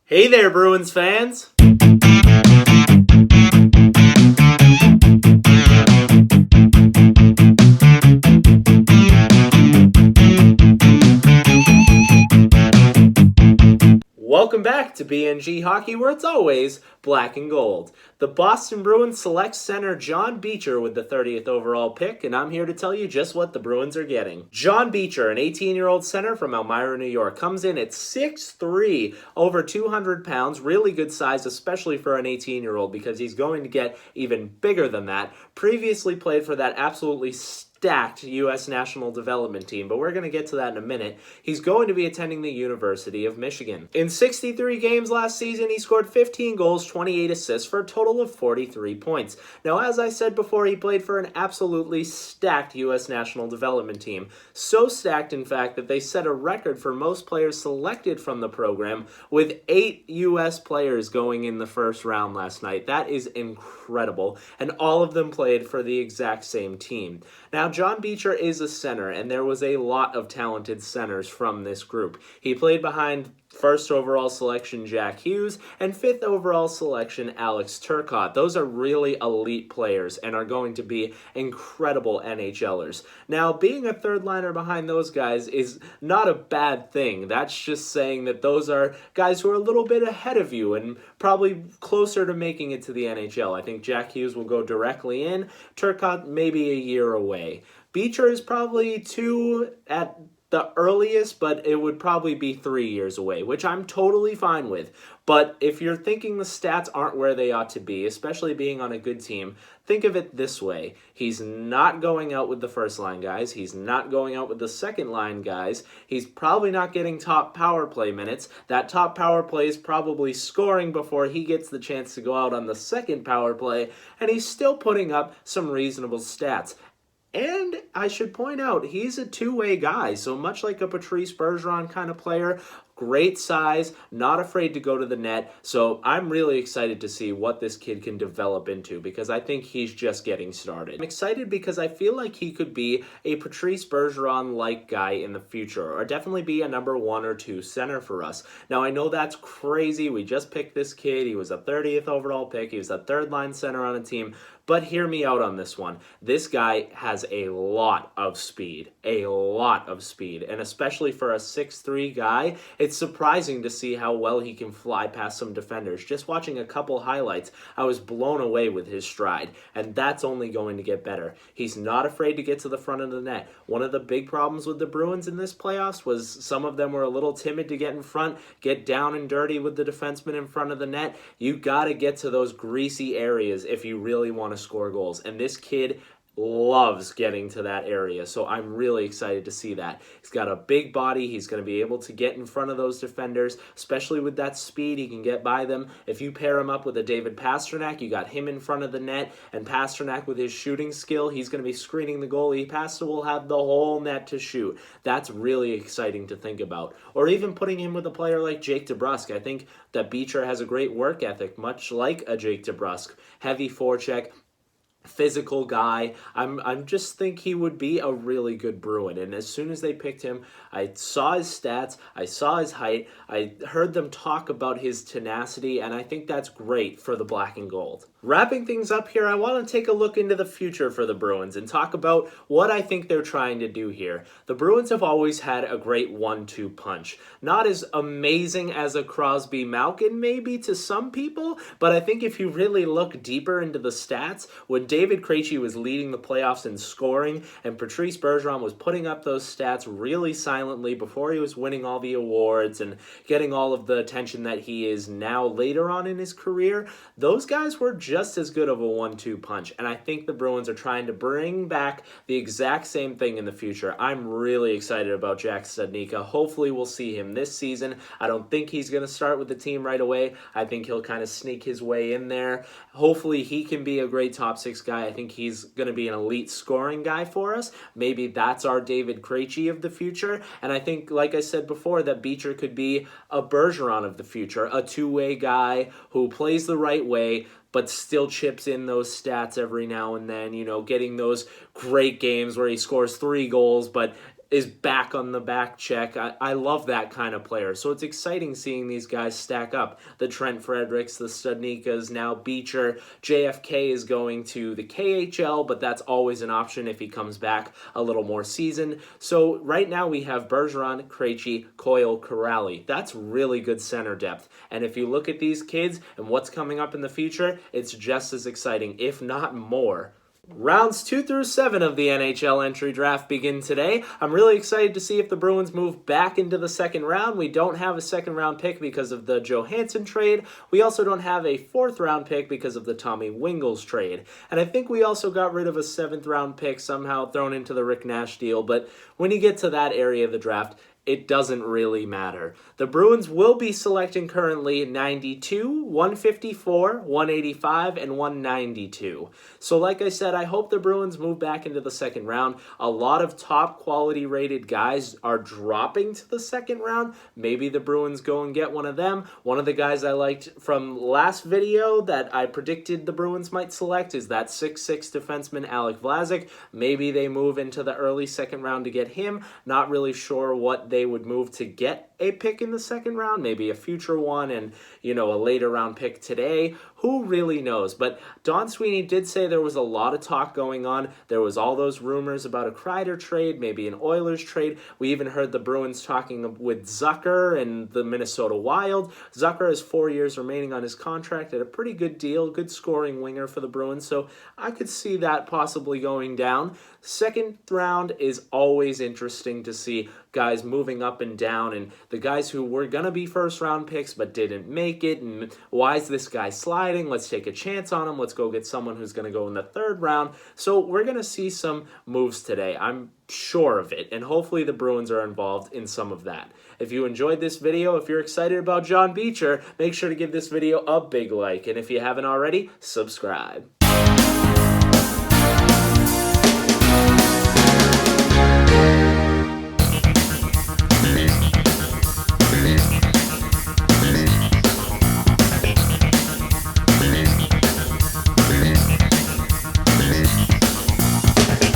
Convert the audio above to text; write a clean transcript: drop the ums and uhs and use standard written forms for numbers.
Hey there, Bruins fans! Welcome back to BNG Hockey, where it's always black and gold. The Boston Bruins select center John Beecher with the 30th overall pick, and I'm here to tell you just what the Bruins are getting. John Beecher, an 18-year-old center from Elmira, New York, comes in at 6'3", over 200 pounds, really good size, especially for an 18-year-old, because he's going to get even bigger than that. Previously played for that absolutely stacked U.S. national development team, but we're going to get to that in a minute. He's going to be attending the University of Michigan. In 63 games last season, he scored 15 goals, 28 assists for a total of 43 points. Now, as I said before, he played for an absolutely stacked U.S. national development team. So stacked, in fact, that they set a record for most players selected from the program, with 8 U.S. players going in the first round last night. That is incredible, and all of them played for the exact same team. Now, John Beecher is a center, and there was a lot of talented centers from this group. He played behind first overall selection Jack Hughes and fifth overall selection Alex Turcotte. Those are really elite players and are going to be incredible NHLers. Now, being a third liner behind those guys is not a bad thing. That's just saying that those are guys who are a little bit ahead of you and probably closer to making it to the NHL. I think Jack Hughes will go directly in. Turcotte maybe a year away. Beecher is probably 2 at the earliest, but it would probably be 3 years away, which I'm totally fine with. But if you're thinking the stats aren't where they ought to be, especially being on a good team, think of it this way. He's not going out with the first line guys. He's not going out with the second line guys. He's probably not getting top power play minutes. That top power play is probably scoring before he gets the chance to go out on the second power play, and he's still putting up some reasonable stats. And I should point out, he's a two-way guy, so much like a Patrice Bergeron kind of player, great size, not afraid to go to the net. So I'm really excited to see what this kid can develop into, because I think he's just getting started. I'm excited because I feel like he could be a Patrice Bergeron-like guy in the future, or definitely be a number 1 or 2 center for us. Now, I know that's crazy. We just picked this kid. He was a 30th overall pick. He was a third-line center on a team. But hear me out on this one. This guy has a lot of speed. And especially for a 6'3" guy, it's surprising to see how well he can fly past some defenders. Just watching a couple highlights, I was blown away with his stride, and that's only going to get better. He's not afraid to get to the front of the net. One of the big problems with the Bruins in this playoffs was some of them were a little timid to get in front, get down and dirty with the defenseman in front of the net. You got to get to those greasy areas if you really want to score goals, and this kid loves getting to that area, so I'm really excited to see that. He's got a big body. He's going to be able to get in front of those defenders, especially with that speed. He can get by them. If you pair him up with a David Pastrnak, you got him in front of the net, and Pastrnak with his shooting skill, he's going to be screening the goalie. Pastor will have the whole net to shoot. That's really exciting to think about. Or even putting him with a player like Jake DeBrusk. I think that Beecher has a great work ethic, much like a Jake DeBrusk. Heavy forecheck, physical guy. I'm just think he would be a really good Bruin. And as soon as they picked him, I saw his stats, I saw his height, I heard them talk about his tenacity, and I think that's great for the black and gold. Wrapping things up here, I want to take a look into the future for the Bruins and talk about what I think they're trying to do here. The Bruins have always had a great 1-2 punch. Not as amazing as a Crosby-Malkin maybe to some people, but I think if you really look deeper into the stats, when David Krejci was leading the playoffs in scoring and Patrice Bergeron was putting up those stats really silently before he was winning all the awards and getting all of the attention that he is now later on in his career, those guys were just as good of a 1-2 punch, and I think the Bruins are trying to bring back the exact same thing in the future. I'm really excited about Jack Studnicka. Hopefully we'll see him this season. I don't think he's going to start with the team right away. I think he'll kind of sneak his way in there. Hopefully he can be a great top 6 guy. I think he's going to be an elite scoring guy for us. Maybe that's our David Krejci of the future, and I think, like I said before, that Beecher could be a Bergeron of the future, a two-way guy who plays the right way, but still chips in those stats every now and then, getting those great games where he scores 3 goals, but is back on the back check. I love that kind of player. So it's exciting seeing these guys stack up. The Trent Fredericks, the Studnikas, now Beecher. JFK is going to the KHL, but that's always an option if he comes back a little more seasoned. So right now we have Bergeron, Krejci, Coyle, Corrali. That's really good center depth. And if you look at these kids and what's coming up in the future, it's just as exciting, if not more. Rounds 2 through 7 of the NHL entry draft begin today. I'm really excited to see if the Bruins move back into the second round. We don't have a second round pick because of the Johansson trade. We also don't have a fourth round pick because of the Tommy Wingels trade. And I think we also got rid of a seventh round pick somehow thrown into the Rick Nash deal. But when you get to that area of the draft, it doesn't really matter. The Bruins will be selecting currently 92, 154, 185, and 192. So like I said, I hope the Bruins move back into the second round. A lot of top quality rated guys are dropping to the second round. Maybe the Bruins go and get one of them. One of the guys I liked from last video that I predicted the Bruins might select is that 6'6 defenseman Alec Vlasic. Maybe they move into the early second round to get him. Not really sure what they would move to get a pick in the second round, maybe a future one and, a later round pick today. Who really knows? But Don Sweeney did say there was a lot of talk going on. There was all those rumors about a Kreider trade, maybe an Oilers trade. We even heard the Bruins talking with Zucker and the Minnesota Wild. Zucker has 4 years remaining on his contract at a pretty good deal, good scoring winger for the Bruins, so I could see that possibly going down. Second round is always interesting to see guys moving up and down, and the guys who were going to be first round picks but didn't make it, and why is this guy sliding? Let's take a chance on him. Let's go get someone who's going to go in the third round. So we're going to see some moves today. I'm sure of it, and hopefully the Bruins are involved in some of that. If you enjoyed this video, if you're excited about John Beecher, make sure to give this video a big like, and if you haven't already, subscribe.